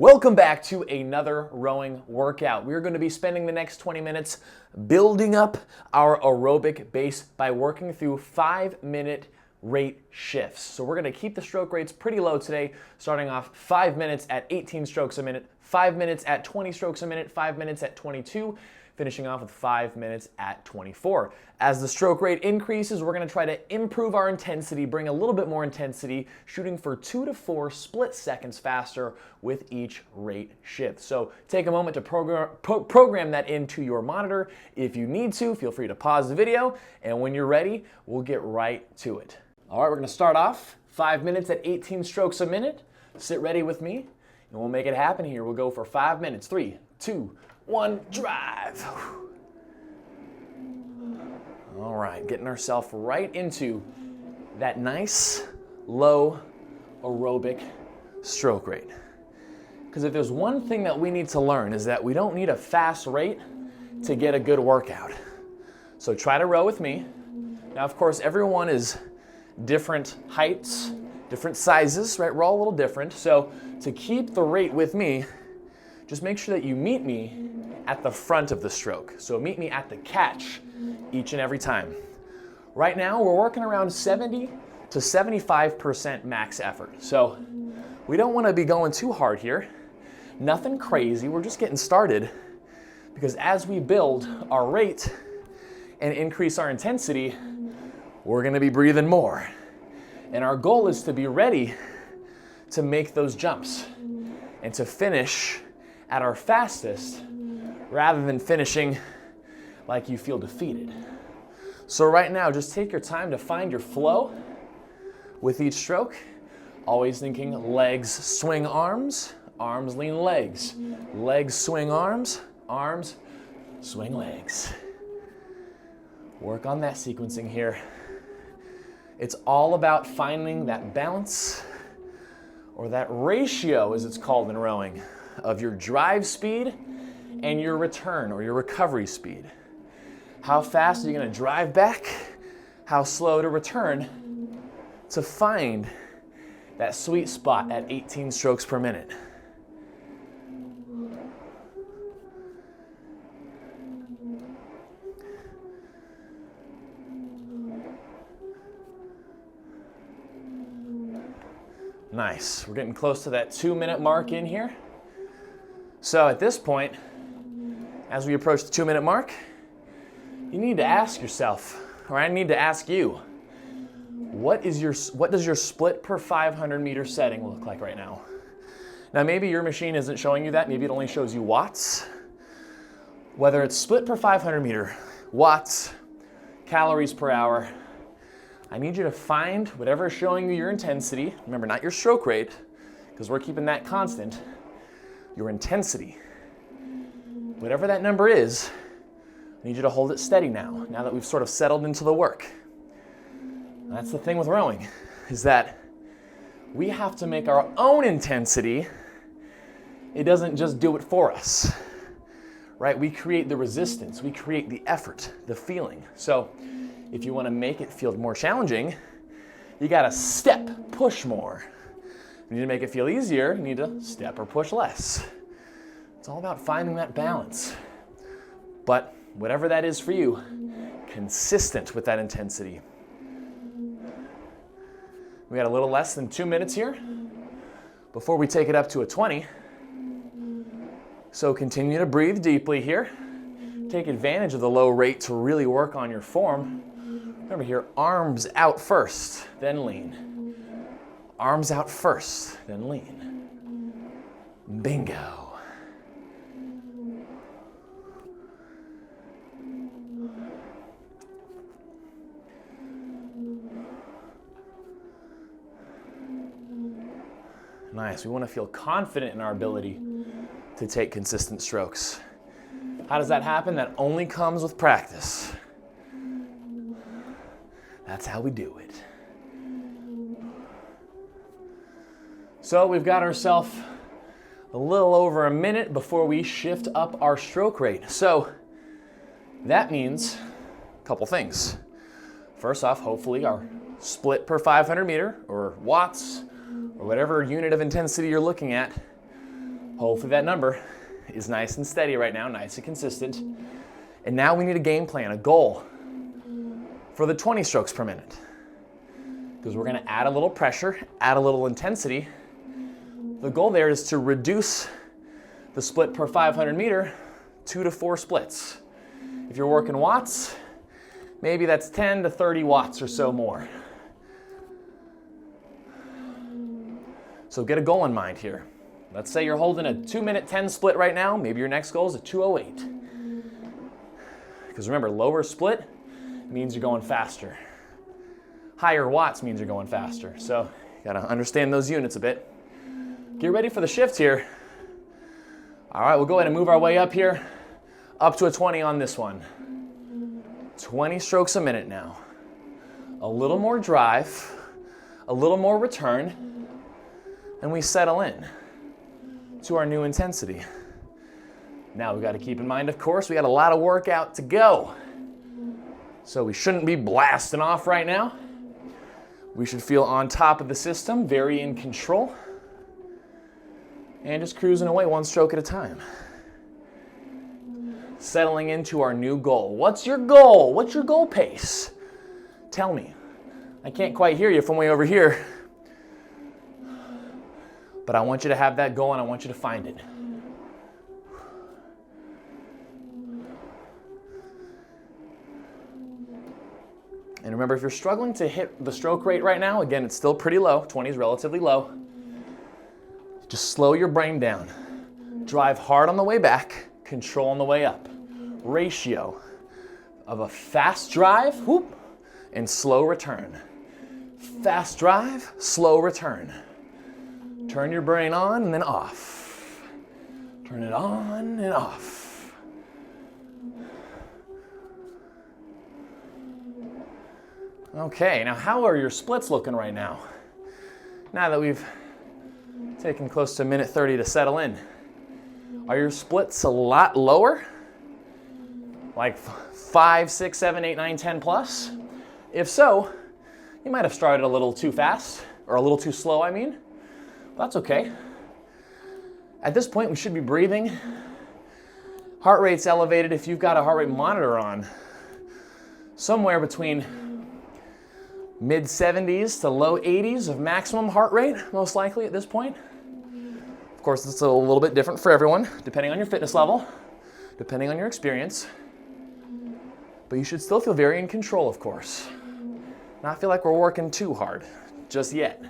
Welcome back to another rowing workout. We're going to be spending the next 20 minutes building up our aerobic base by working through 5-minute rate shifts. So we're going to keep the stroke rates pretty low today, starting off 5 minutes at 18 strokes a minute, 5 minutes at 20 strokes a minute, 5 minutes at 22, finishing off with 5 minutes at 24. As the stroke rate increases, we're going to try to improve our intensity, bring a little bit more intensity, shooting for 2 to 4 split seconds faster with each rate shift. So take a moment to program that into your monitor. If you need to, feel free to pause the video, and when you're ready, we'll get right to it. All right, we're going to start off 5 minutes at 18 strokes a minute. Sit ready with me, and we'll make it happen here. We'll go for 5 minutes. 3, 2, 1, drive. All right, getting ourselves right into that nice, low aerobic stroke rate. Because if there's one thing that we need to learn is that we don't need a fast rate to get a good workout. So try to row with me. Now, of course, everyone is different heights, different sizes, right? We're all a little different. So to keep the rate with me, just make sure that you meet me at the front of the stroke. So meet me at the catch each and every time. Right now, we're working around 70 to 75% max effort. So we don't want to be going too hard here. Nothing crazy, we're just getting started, because as we build our rate and increase our intensity, we're going to be breathing more. And our goal is to be ready to make those jumps and to finish at our fastest rather than finishing like you feel defeated. So right now, just take your time to find your flow with each stroke. Always thinking legs, swing arms, arms, lean legs. Legs, swing arms, arms, swing legs. Work on that sequencing here. It's all about finding that balance, or that ratio as it's called in rowing, of your drive speed and your return or your recovery speed. How fast are you going to drive back? How slow to return to find that sweet spot at 18 strokes per minute. Nice. We're getting close to that 2-minute mark in here. So at this point, as we approach the 2-minute mark, you need to ask yourself, or I need to ask you, what does your split per 500 meter setting look like right now? Now maybe your machine isn't showing you that, maybe it only shows you watts. Whether it's split per 500 meter, watts, calories per hour, I need you to find whatever is showing you your intensity. Remember, not your stroke rate, because we're keeping that constant. Your intensity. Whatever that number is, I need you to hold it steady now that we've sort of settled into the work. That's the thing with rowing, is that we have to make our own intensity. It doesn't just do it for us, right? We create the resistance, we create the effort, the feeling. So if you want to make it feel more challenging, you got to step, push more. If you need to make it feel easier, you need to step or push less. It's all about finding that balance. But whatever that is for you, consistent with that intensity. We got a little less than 2 minutes here before we take it up to a 20. So continue to breathe deeply here. Take advantage of the low rate to really work on your form. Remember here, arms out first, then lean. Arms out first, then lean. Bingo. Nice. We want to feel confident in our ability to take consistent strokes. How does that happen? That only comes with practice. That's how we do it. So we've got ourselves a little over a minute before we shift up our stroke rate. So that means a couple things. First off, hopefully our split per 500 meter, or watts, or whatever unit of intensity you're looking at, Hopefully that number is nice and steady right now, nice and consistent. And now we need a game plan, a goal for the 20 strokes per minute. Because we're gonna add a little pressure, add a little intensity. The goal there is to reduce the split per 500 meter 2 to 4 splits. If you're working watts, maybe that's 10 to 30 watts or so more. So get a goal in mind here. Let's say you're holding a 2-minute 10 split right now. Maybe your next goal is a 2:08. Because remember, lower split means you're going faster. Higher watts means you're going faster. So you gotta understand those units a bit. Get ready for the shift here. All right, we'll go ahead and move our way up here, up to a 20 on this one. 20 strokes a minute now. A little more drive, a little more return, and we settle in to our new intensity. Now we've got to keep in mind, of course, we got a lot of workout to go. So we shouldn't be blasting off right now. We should feel on top of the system, very in control, and just cruising away one stroke at a time. Settling into our new goal. What's your goal? What's your goal pace? Tell me. I can't quite hear you from way over here. But I want you to have that goal and I want you to find it. And remember, if you're struggling to hit the stroke rate right now, again, it's still pretty low. 20 is relatively low. Just slow your brain down. Drive hard on the way back, control on the way up. Ratio of a fast drive, whoop, and slow return. Fast drive, slow return. Turn your brain on and then off. Turn it on and off. Okay, now how are your splits looking right now? Now that we've taken close to a minute 30 to settle in. Are your splits a lot lower? Like 5, 6, 7, 8, 9, 10 plus? If so, you might have started a little too fast, or a little too slow, I mean. That's okay. At this point, we should be breathing. Heart rate's elevated if you've got a heart rate monitor on. Somewhere between mid 70s to low 80s of maximum heart rate, most likely at this point. Of course, it's a little bit different for everyone, depending on your fitness level, depending on your experience. But you should still feel very in control, of course. Not feel like we're working too hard, just yet.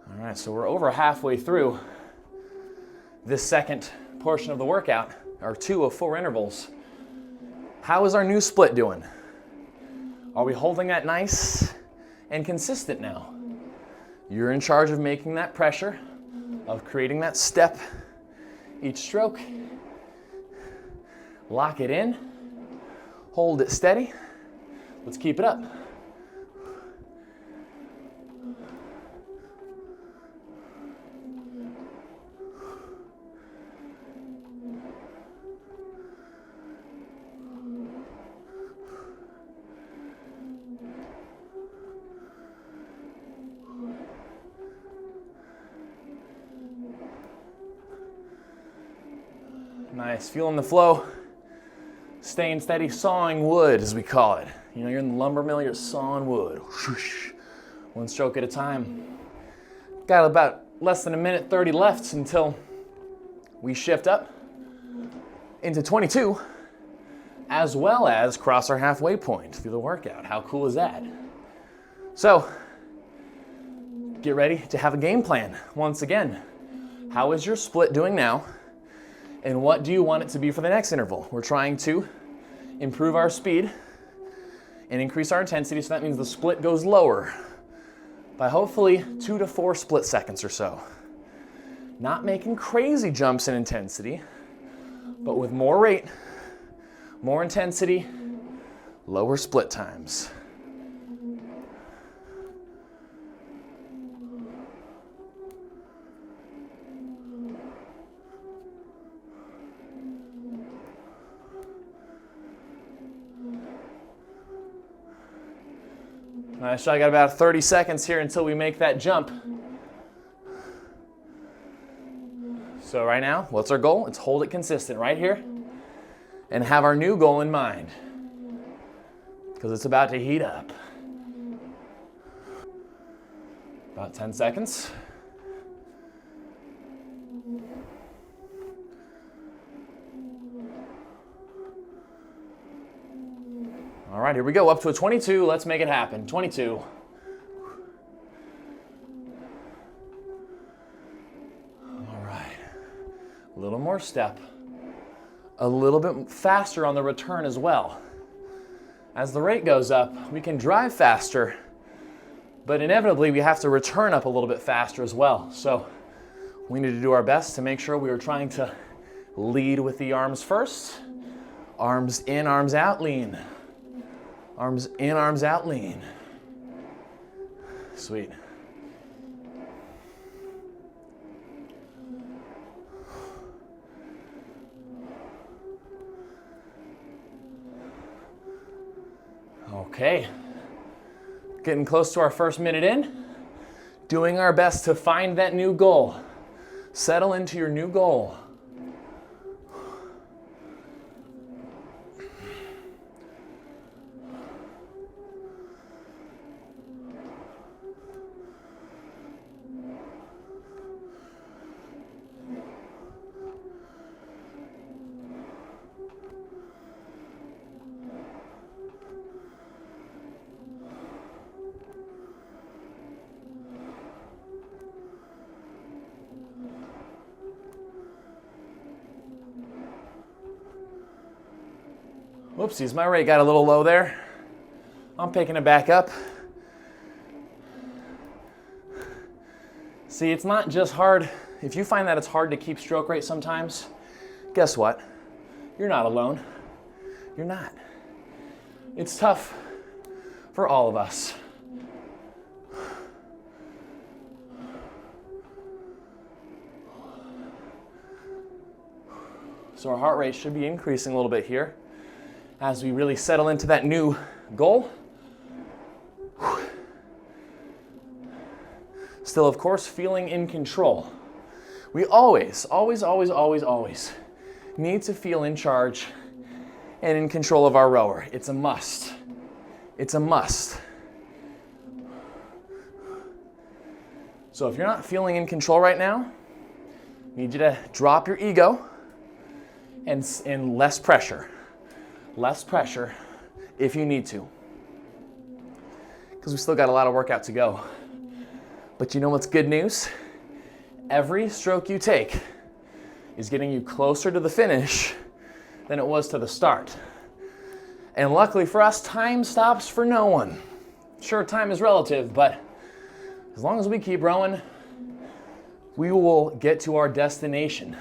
All right, so we're over halfway through this second portion of the workout, our 2 of 4 intervals. How is our new split doing? Are we holding that nice and consistent now? You're in charge of making that pressure, of creating that step each stroke. Lock it in, hold it steady. Let's keep it up. Nice, feeling the flow, staying steady, sawing wood as we call it. You know, you're in the lumber mill, you're sawing wood. Whoosh. One stroke at a time. Got about less than a minute 30 left until we shift up into 22, as well as cross our halfway point through the workout. How cool is that? So, get ready to have a game plan. Once again, how is your split doing now? And what do you want it to be for the next interval? We're trying to improve our speed and increase our intensity, so that means the split goes lower by hopefully 2 to 4 split seconds or so. Not making crazy jumps in intensity, but with more rate, more intensity, lower split times. Nice shot. I got about 30 seconds here until we make that jump. So right now, what's our goal? It's hold it consistent right here and have our new goal in mind because it's about to heat up. About 10 seconds. All right, here we go. Up to a 22. Let's make it happen. 22. All right. A little more step. A little bit faster on the return as well. As the rate goes up, we can drive faster, but inevitably we have to return up a little bit faster as well. So we need to do our best to make sure we are trying to lead with the arms first. Arms in, arms out, lean. Arms in, arms out, lean. Sweet. Okay. Getting close to our first minute in. Doing our best to find that new goal. Settle into your new goal. Whoopsies, my rate got a little low there. I'm picking it back up. See, it's not just hard. If you find that it's hard to keep stroke rate sometimes, guess what? You're not alone. You're not. It's tough for all of us. So our heart rate should be increasing a little bit here as we really settle into that new goal. Still, of course, feeling in control. We always need to feel in charge and in control of our rower. It's a must. It's a must. So if you're not feeling in control right now, I need you to drop your ego and less pressure. Less pressure if you need to. Because we still got a lot of workout to go. But you know what's good news? Every stroke you take is getting you closer to the finish than it was to the start. And luckily for us, time stops for no one. Sure, time is relative, but as long as we keep rowing, we will get to our destination.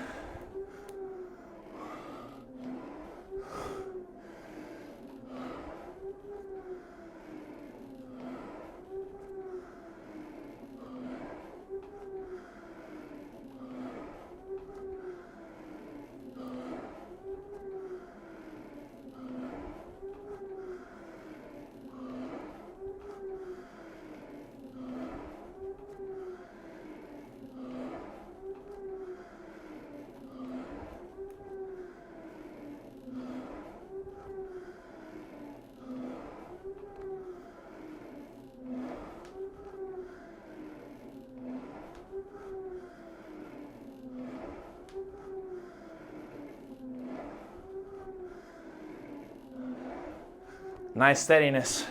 Nice steadiness.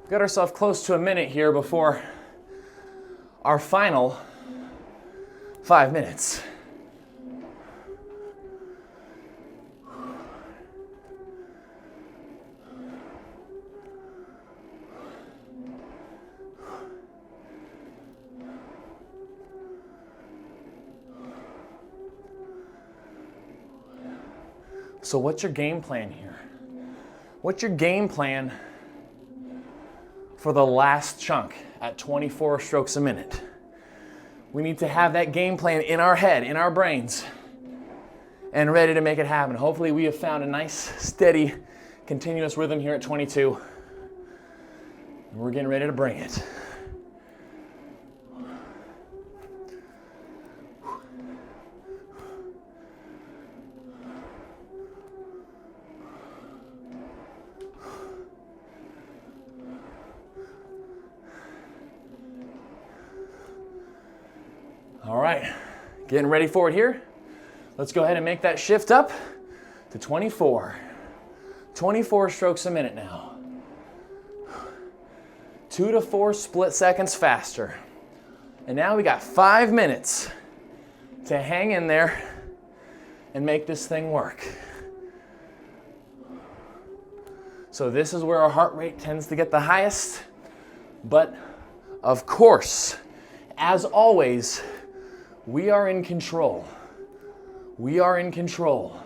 We've got ourselves close to a minute here before our final 5 minutes. So what's your game plan here? What's your game plan for the last chunk at 24 strokes a minute? We need to have that game plan in our head, in our brains, and ready to make it happen. Hopefully we have found a nice, steady, continuous rhythm here at 22. And we're getting ready to bring it. All right, getting ready for it here. Let's go ahead and make that shift up to 24. 24 strokes a minute now. 2 to 4 split seconds faster. And now we got 5 minutes to hang in there and make this thing work. So this is where our heart rate tends to get the highest. But of course, as always, we are in control. We are in control.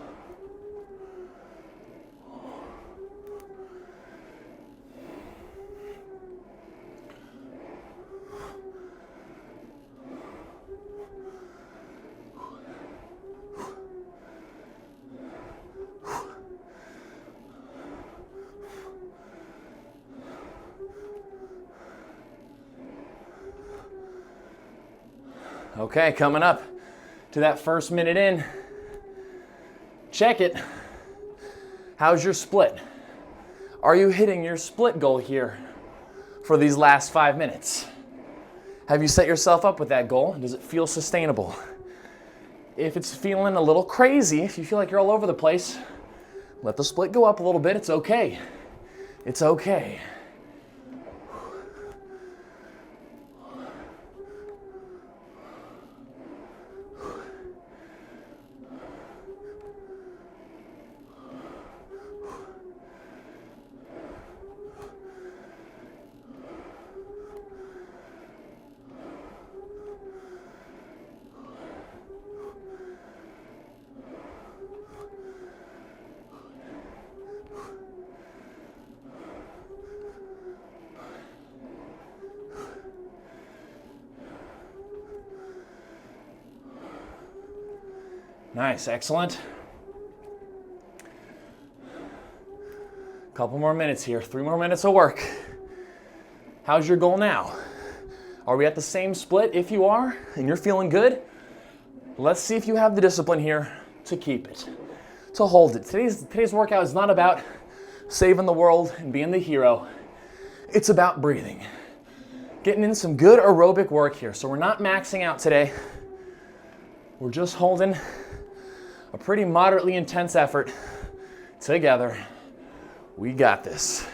Okay, coming up to that first minute in. Check it. How's your split? Are you hitting your split goal here for these last 5 minutes? Have you set yourself up with that goal? Does it feel sustainable? If it's feeling a little crazy, if you feel like you're all over the place, let the split go up a little bit. It's okay. It's okay. Nice, excellent. Couple more minutes here, 3 more minutes of work. How's your goal now? Are we at the same split? If you are, and you're feeling good, let's see if you have the discipline here to keep it, to hold it. Today's workout is not about saving the world and being the hero. It's about breathing. Getting in some good aerobic work here. So we're not maxing out today. We're just holding a pretty moderately intense effort together. We got this.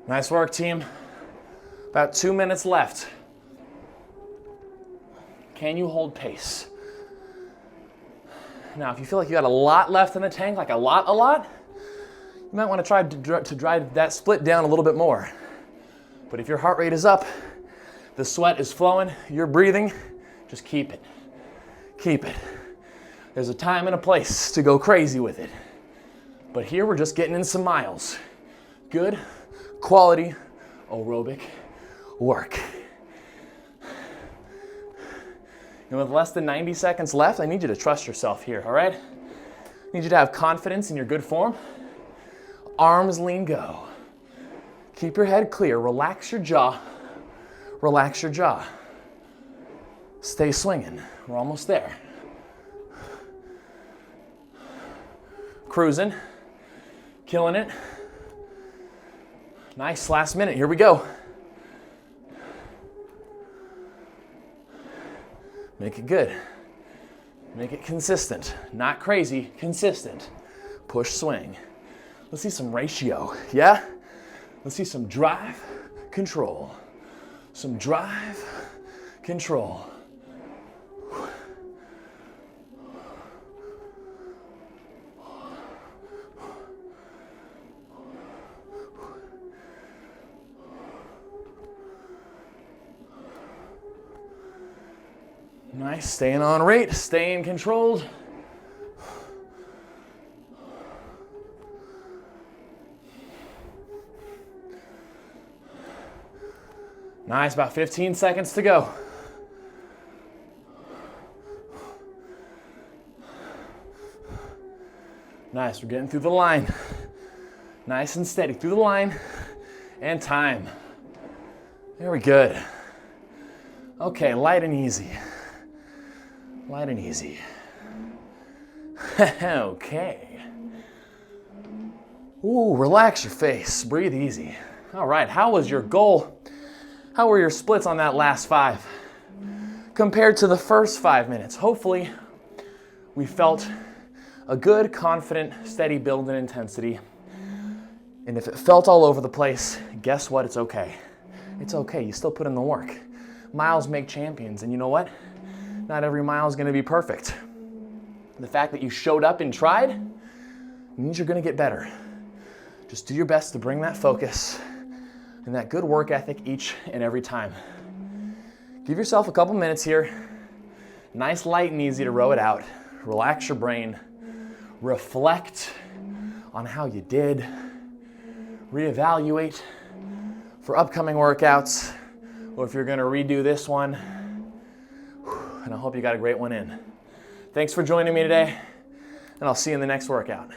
Nice work, team. About 2 minutes left. Can you hold pace? Now, if you feel like you got a lot left in the tank, like a lot, you might want to try to drive that split down a little bit more. But if your heart rate is up, the sweat is flowing, you're breathing, just keep it. Keep it. There's a time and a place to go crazy with it. But here we're just getting in some miles. Good, quality aerobic work. And with less than 90 seconds left, I need you to trust yourself here, all right? I need you to have confidence in your good form. Arms lean, go. Keep your head clear. Relax your jaw. Relax your jaw. Stay swinging. We're almost there. Cruising. Killing it. Nice, last minute. Here we go. Make it good. Make it consistent. Not crazy, consistent. Push, swing. Let's see some ratio, yeah? Let's see some drive, control. Some drive, control. Nice, staying on rate, staying controlled. Nice, about 15 seconds to go. Nice, we're getting through the line. Nice and steady through the line, and time. Very good. Okay, light and easy. Light and easy. Okay. Ooh, relax your face, breathe easy. All right, how was your goal? How were your splits on that last 5 compared to the first 5 minutes? Hopefully, we felt a good, confident, steady build in intensity. And if it felt all over the place, guess what? It's okay. It's okay, you still put in the work. Miles make champions, and you know what? Not every mile is gonna be perfect. The fact that you showed up and tried means you're gonna get better. Just do your best to bring that focus and that good work ethic each and every time. Give yourself a couple minutes here. Nice, light, and easy to row it out. Relax your brain. Reflect on how you did. Reevaluate for upcoming workouts, or if you're gonna redo this one. And I hope you got a great one in. Thanks for joining me today, and I'll see you in the next workout.